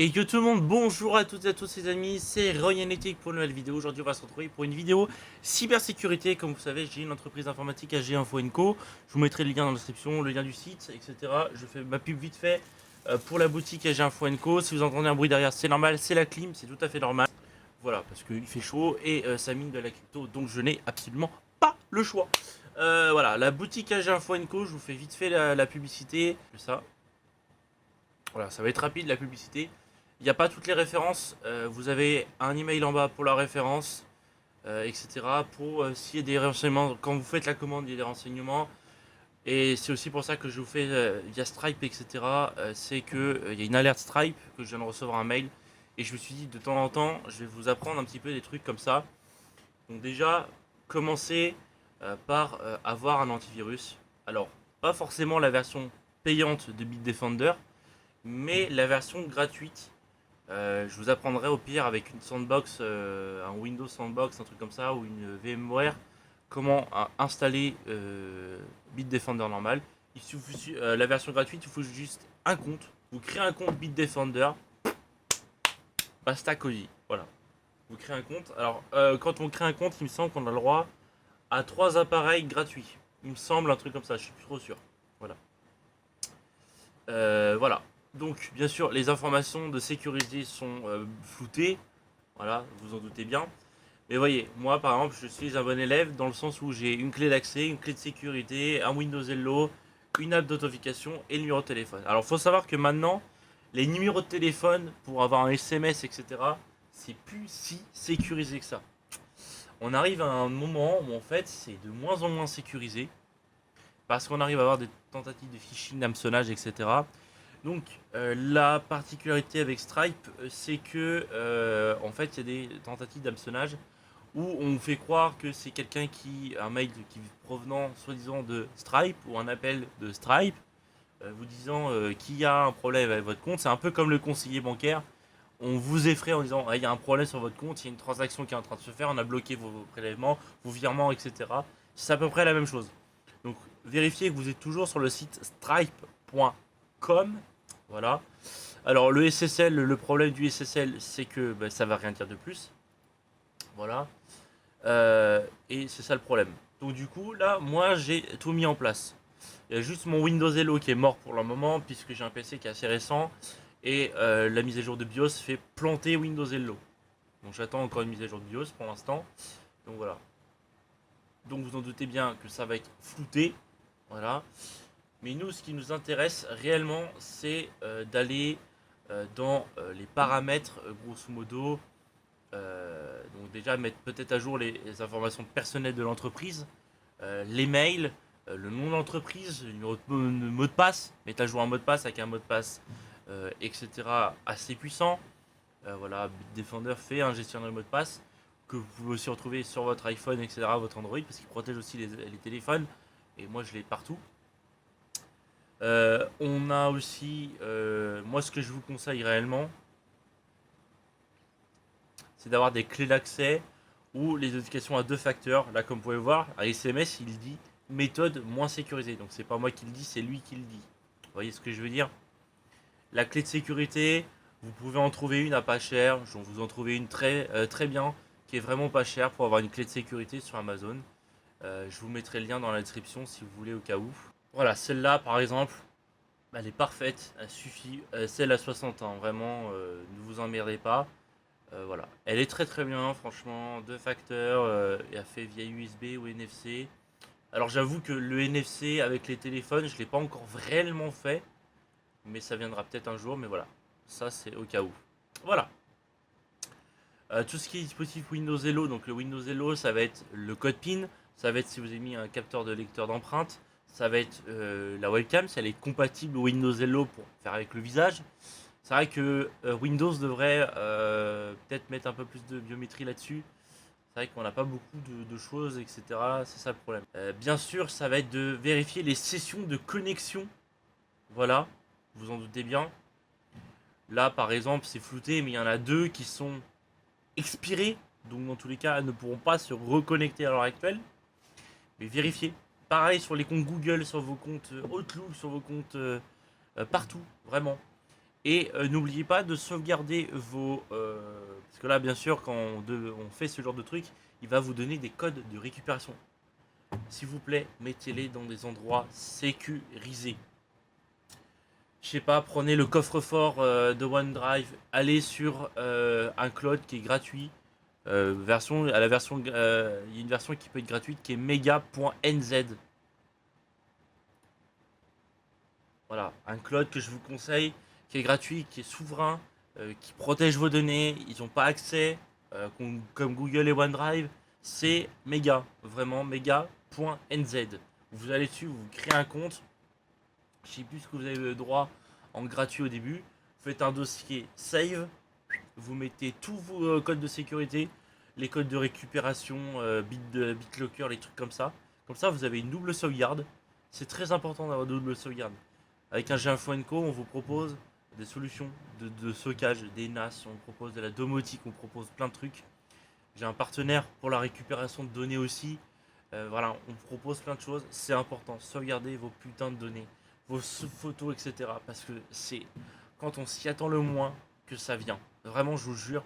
Et yo tout le monde, bonjour à toutes et à tous les amis, c'est Royanetic pour une nouvelle vidéo. Aujourd'hui on va se retrouver pour une vidéo cybersécurité. Comme vous savez, j'ai une entreprise informatique AG Info Co. Je vous mettrai le lien dans la description, le lien du site, etc. Je fais ma pub vite fait pour la boutique AG Info Co. Si vous entendez un bruit derrière, c'est normal, c'est la clim, c'est tout à fait normal. Voilà, parce qu'il fait chaud et ça mine de la crypto, donc je n'ai absolument pas le choix. Voilà, la boutique AG Info Co, je vous fais vite fait la publicité. Ça. Voilà, ça va être rapide la publicité. Il n'y a pas toutes les références. Vous avez un email en bas pour la référence, etc. Pour s'il y a des renseignements, quand vous faites la commande, il y a des renseignements. Et c'est aussi pour ça que je vous fais via Stripe, etc. C'est que il y a une alerte Stripe que je viens de recevoir un mail. Et je me suis dit de temps en temps, je vais vous apprendre un petit peu des trucs comme ça. Donc déjà, commencez par avoir un antivirus. Alors, pas forcément la version payante de Bitdefender, mais la version gratuite. Je vous apprendrai au pire avec une sandbox, un Windows Sandbox, un truc comme ça, ou une VMware, comment installer Bitdefender normal. Il suffit, la version gratuite, il faut juste un compte. Vous créez un compte Bitdefender, basta cosy. Voilà. Vous créez un compte. Alors, quand on crée un compte, il me semble qu'on a le droit à 3 appareils gratuits. Il me semble un truc comme ça, je suis plus trop sûr. Voilà. Voilà. Donc, bien sûr, les informations de sécurité sont floutées. Voilà, vous en doutez bien. Mais voyez, moi par exemple, je suis un bon élève dans le sens où j'ai une clé d'accès, une clé de sécurité, un Windows Hello, une app d'authentification et le numéro de téléphone. Alors, il faut savoir que maintenant, les numéros de téléphone pour avoir un SMS, etc., c'est plus si sécurisé que ça. On arrive à un moment où en fait, c'est de moins en moins sécurisé parce qu'on arrive à avoir des tentatives de phishing, d'hameçonnage, etc. Donc la particularité avec Stripe, c'est que en fait il y a des tentatives d'hameçonnage où on fait croire que c'est quelqu'un qui un mail qui provenant soi-disant de Stripe ou un appel de Stripe vous disant qu'il y a un problème avec votre compte. C'est un peu comme le conseiller bancaire. On vous effraie en disant ah, il y a un problème sur votre compte, il y a une transaction qui est en train de se faire, on a bloqué vos prélèvements, vos virements, etc. C'est à peu près la même chose. Donc vérifiez que vous êtes toujours sur le site stripe.com. Voilà. Alors le SSL, le problème du SSL, c'est que bah, ça va rien dire de plus. Voilà. Et c'est ça le problème. Donc du coup, là, moi, j'ai tout mis en place. Il y a juste mon Windows Hello qui est mort pour le moment, puisque j'ai un PC qui est assez récent. Et la mise à jour de BIOS fait planter Windows Hello. Donc j'attends encore une mise à jour de BIOS pour l'instant. Donc voilà. Donc vous en doutez bien que ça va être flouté. Voilà. Mais nous, ce qui nous intéresse réellement, c'est d'aller dans les paramètres, grosso modo. Donc déjà mettre peut-être à jour les informations personnelles de l'entreprise, les mails, le nom de l'entreprise, le numéro de mot de passe, mettre à jour un mot de passe avec un mot de passe, etc. assez puissant. Voilà, Bitdefender fait un gestionnaire de mot de passe que vous pouvez aussi retrouver sur votre iPhone, etc., votre Android, parce qu'il protège aussi les téléphones. Et moi, je l'ai partout. On a aussi, moi, ce que je vous conseille réellement, c'est d'avoir des clés d'accès ou les notifications à deux facteurs. Là, comme vous pouvez voir, à SMS, il dit méthode moins sécurisée. Donc, c'est pas moi qui le dis, c'est lui qui le dit. Vous voyez ce que je veux dire? La clé de sécurité, vous pouvez en trouver une à pas cher. Je vous en trouver une très bien, qui est vraiment pas chère pour avoir une clé de sécurité sur Amazon. Je vous mettrai le lien dans la description si vous voulez au cas où. Voilà, celle-là, par exemple, elle est parfaite, elle suffit. Celle à 60 ans, vraiment, ne vous emmerdez pas. Voilà, elle est très bien, franchement. Deux facteurs, elle fait via USB ou NFC. Alors j'avoue que le NFC avec les téléphones, je l'ai pas encore réellement fait, mais ça viendra peut-être un jour. Mais voilà, ça c'est au cas où. Voilà. Tout ce qui est dispositif Windows Hello, donc le Windows Hello, ça va être le code PIN, ça va être si vous avez mis un capteur de lecteur d'empreinte, ça va être la webcam, si elle est compatible au Windows Hello pour faire avec le visage. C'est vrai que Windows devrait peut-être mettre un peu plus de biométrie là-dessus. C'est vrai qu'on n'a pas beaucoup de choses, etc. C'est ça le problème. Bien sûr, ça va être de vérifier les sessions de connexion. Voilà, vous en doutez bien. Là, par exemple, c'est flouté, mais il y en a deux qui sont expirés. Donc, dans tous les cas, elles ne pourront pas se reconnecter à l'heure actuelle. Mais vérifiez. Pareil sur les comptes Google, sur vos comptes Outlook, sur vos comptes partout, vraiment. Et n'oubliez pas de sauvegarder vos... parce que là, bien sûr, quand on fait ce genre de truc, il va vous donner des codes de récupération. S'il vous plaît, mettez-les dans des endroits sécurisés. Je sais pas, prenez le coffre-fort de OneDrive, allez sur un cloud qui est gratuit. Il y a une version qui peut être gratuite qui est mega.nz. Voilà, un cloud que je vous conseille, qui est gratuit, qui est souverain, qui protège vos données. Ils n'ont pas accès, comme Google et OneDrive. C'est méga, vraiment mega.nz. Vous allez dessus, vous créez un compte. Je sais plus ce que vous avez le droit en gratuit au début. Vous faites un dossier save. Vous mettez tous vos codes de sécurité, les codes de récupération, BitLocker, les trucs comme ça. Comme ça, vous avez une double sauvegarde. C'est très important d'avoir une double sauvegarde. Avec un G-Info Co, on vous propose des solutions de stockage, des NAS, on propose de la domotique, on propose plein de trucs. J'ai un partenaire pour la récupération de données aussi. Voilà, on propose plein de choses. C'est important, sauvegardez vos putains de données, vos photos, etc. Parce que c'est quand on s'y attend le moins que ça vient. Vraiment, je vous jure,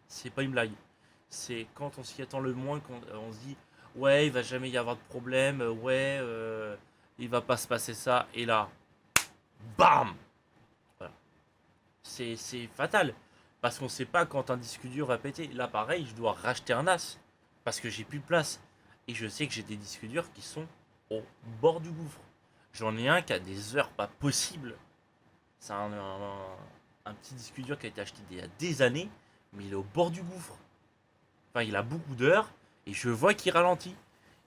c'est pas une blague. C'est quand on s'y attend le moins qu'on on se dit ouais, il va jamais y avoir de problème, ouais, il va pas se passer ça. Et là, bam, voilà. C'est fatal. Parce qu'on sait pas quand un disque dur va péter. Là, pareil, je dois racheter un NAS. Parce que j'ai plus de place. Et je sais que j'ai des disques durs qui sont au bord du gouffre. J'en ai un qui a des heures pas possibles. C'est un petit disque dur qui a été acheté il y a des années. Mais il est au bord du gouffre. Enfin, il a beaucoup d'heures. Et je vois qu'il ralentit.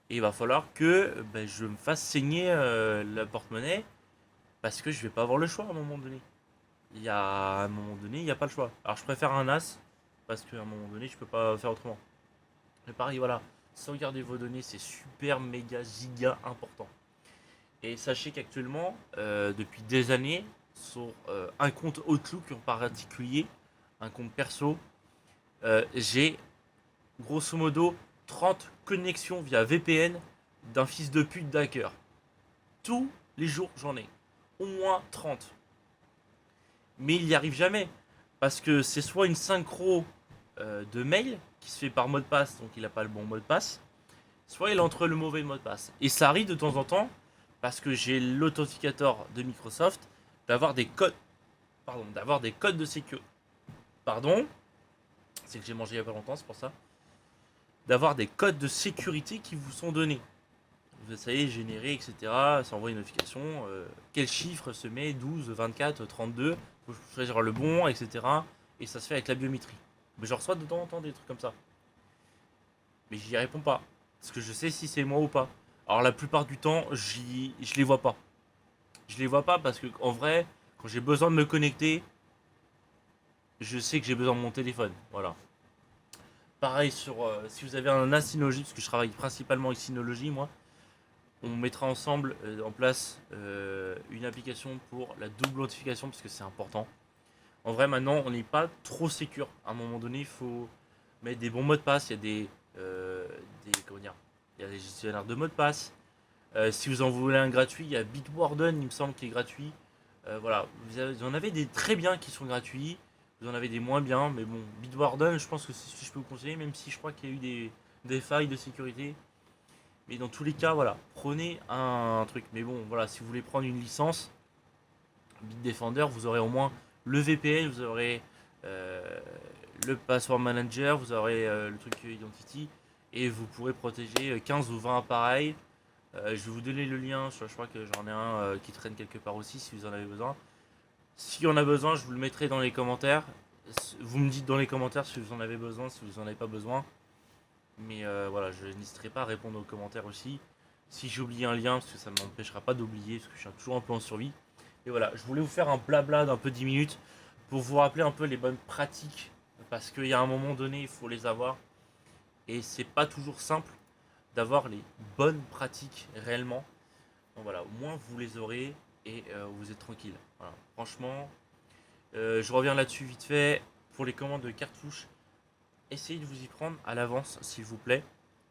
Et il va falloir que ben, je me fasse saigner la porte-monnaie. Parce que je vais pas avoir le choix à un moment donné. À un moment donné, il n'y a pas le choix. Alors je préfère un NAS, parce qu'à un moment donné, je peux pas faire autrement. Mais pareil, voilà, sauvegardez vos données, c'est super, méga, giga important. Et sachez qu'actuellement, depuis des années, sur un compte Outlook en particulier, un compte perso, j'ai grosso modo 30 connexions via VPN d'un fils de pute d'hacker. Tous les jours, j'en ai. Au moins 30. Mais il n'y arrive jamais. Parce que c'est soit une synchro de mail qui se fait par mot de passe, donc il n'a pas le bon mot de passe, soit il entre le mauvais mot de passe. Et ça arrive de temps en temps, parce que j'ai l'authenticateur de Microsoft, d'avoir des codes, de sécurité. Pardon, c'est que j'ai mangé il n'y a pas longtemps, c'est pour ça. D'avoir des codes de sécurité qui vous sont donnés. Vous savez, générer, etc. Ça envoie une notification. Quel chiffre se met 12, 24, 32. Faut choisir le bon, etc. Et ça se fait avec la biométrie. Mais je reçois de temps en temps des trucs comme ça. Mais j'y réponds pas. Parce que je sais si c'est moi ou pas. Alors la plupart du temps, je les vois pas. Je les vois pas parce que en vrai, quand j'ai besoin de me connecter, je sais que j'ai besoin de mon téléphone. Voilà. Pareil sur si vous avez un Synology, parce que je travaille principalement avec Synology, moi, on mettra ensemble en place une application pour la double authentification parce que c'est important. En vrai, maintenant, on n'est pas trop sécure. À un moment donné, il faut mettre des bons mots de passe. Il y a comment dire, il y a des gestionnaires de mots de passe. Si vous en voulez un gratuit, il y a Bitwarden, il me semble, qui est gratuit. Voilà, vous en avez des très bien qui sont gratuits. Vous en avez des moins bien, mais bon, Bitwarden, je pense que c'est ce que je peux vous conseiller, même si je crois qu'il y a eu des failles de sécurité. Mais dans tous les cas, voilà, prenez un truc. Mais bon, voilà, si vous voulez prendre une licence, Bitdefender, vous aurez au moins le VPN, vous aurez euh, le password manager, vous aurez le truc identity, et vous pourrez protéger 15 ou 20 appareils. Je vais vous donner le lien, je crois que j'en ai un qui traîne quelque part aussi si vous en avez besoin. Si on a besoin, je vous le mettrai dans les commentaires. Vous me dites dans les commentaires si vous en avez besoin, si vous en avez pas besoin. Mais voilà, je n'hésiterai pas à répondre aux commentaires aussi. Si j'oublie un lien, parce que ça ne m'empêchera pas d'oublier, parce que je suis toujours un peu en survie. Et voilà, je voulais vous faire un blabla d'un peu 10 minutes pour vous rappeler un peu les bonnes pratiques. Parce qu'il y a un moment donné, il faut les avoir. Et c'est pas toujours simple d'avoir les bonnes pratiques réellement. Donc voilà, au moins vous les aurez et vous êtes tranquille. Voilà. Franchement, je reviens là-dessus vite fait. Pour les commandes de cartouches, essayez de vous y prendre à l'avance, s'il vous plaît.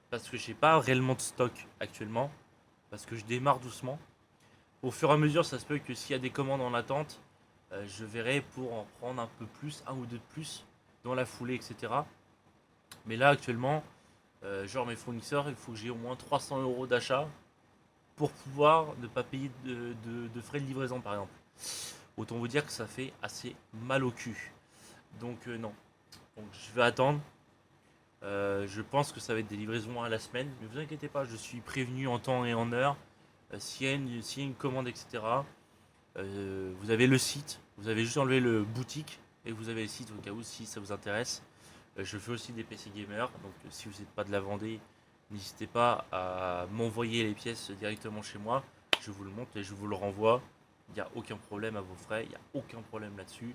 Parce que j'ai pas réellement de stock actuellement. Parce que je démarre doucement. Au fur et à mesure, ça se peut que s'il y a des commandes en attente, je verrai pour en prendre un peu plus, un ou deux de plus dans la foulée, etc. Mais là actuellement, genre mes fournisseurs, il faut que j'ai au moins 300 € d'achat pour pouvoir ne pas payer de frais de livraison par exemple. Autant vous dire que ça fait assez mal au cul. Donc non. Donc je vais attendre. Je pense que ça va être des livraisons à la semaine. Mais vous inquiétez pas, je suis prévenu en temps et en heure. S'il y a une commande, etc. Vous avez le site. Vous avez juste enlevé le boutique. Et vous avez le site au cas où si ça vous intéresse. Je fais aussi des PC gamers. Donc si vous n'êtes pas de la Vendée, n'hésitez pas à m'envoyer les pièces directement chez moi. Je vous le montre et je vous le renvoie. Il n'y a aucun problème à vos frais. Il n'y a aucun problème là-dessus.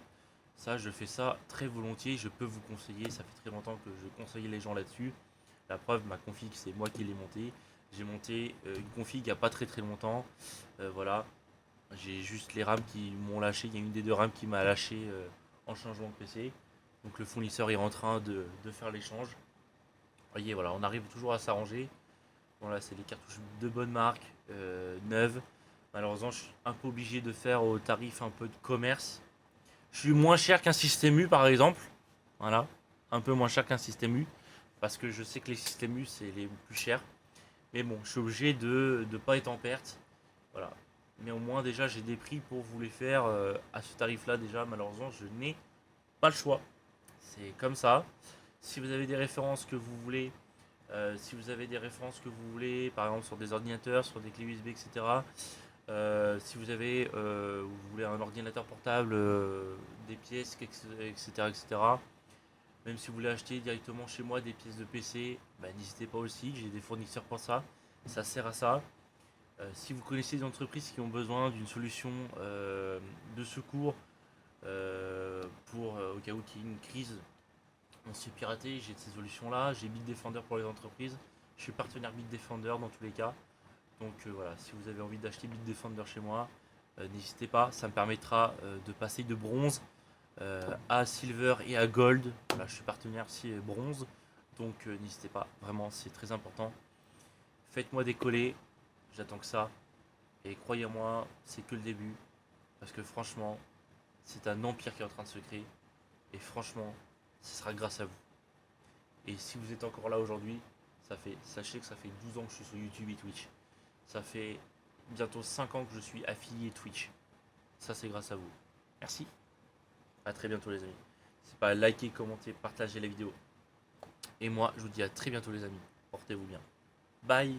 Ça, je fais ça très volontiers. Je peux vous conseiller. Ça fait très longtemps que je conseille les gens là-dessus. La preuve, ma config, c'est moi qui l'ai montée. J'ai monté une config il n'y a pas très très longtemps. Voilà. J'ai juste les RAM qui m'ont lâché. Il y a une des deux RAM qui m'a lâché en changement de PC. Donc le fournisseur est en train de faire l'échange. Vous voyez, voilà, on arrive toujours à s'arranger. Voilà, c'est des cartouches de bonne marque, neuves. Malheureusement, je suis un peu obligé de faire au tarif un peu de commerce. Je suis moins cher qu'un système U par exemple. Voilà, un peu moins cher qu'un système U. Parce que je sais que les systèmes U c'est les plus chers. Mais bon, je suis obligé de ne pas être en perte. Voilà. Mais au moins déjà j'ai des prix pour vous les faire à ce tarif là déjà. Malheureusement, je n'ai pas le choix. C'est comme ça. Si vous avez des références que vous voulez, si vous avez des références que vous voulez, par exemple sur des ordinateurs, sur des clés USB, etc. Si vous avez, vous voulez un ordinateur portable, des pièces, etc., etc. Même si vous voulez acheter directement chez moi des pièces de PC, bah, n'hésitez pas aussi, j'ai des fournisseurs pour ça. Ça sert à ça. Si vous connaissez des entreprises qui ont besoin d'une solution de secours pour au cas où il y ait une crise, on se fait pirater, j'ai ces solutions-là. J'ai Bitdefender pour les entreprises. Je suis partenaire Bitdefender dans tous les cas. Donc voilà, si vous avez envie d'acheter Bitdefender chez moi, n'hésitez pas. Ça me permettra de passer de bronze à silver et à gold. Voilà, je suis partenaire si bronze. Donc n'hésitez pas, vraiment c'est très important. Faites-moi décoller, j'attends que ça. Et croyez-moi, c'est que le début. Parce que franchement, c'est un empire qui est en train de se créer. Et franchement, ce sera grâce à vous. Et si vous êtes encore là aujourd'hui, sachez que ça fait 12 ans que je suis sur YouTube et Twitch. Ça fait bientôt 5 ans que je suis affilié Twitch. Ça, c'est grâce à vous. Merci. À très bientôt, les amis. C'est pas liker, commenter, partager la vidéo. Et moi, je vous dis à très bientôt, les amis. Portez-vous bien. Bye.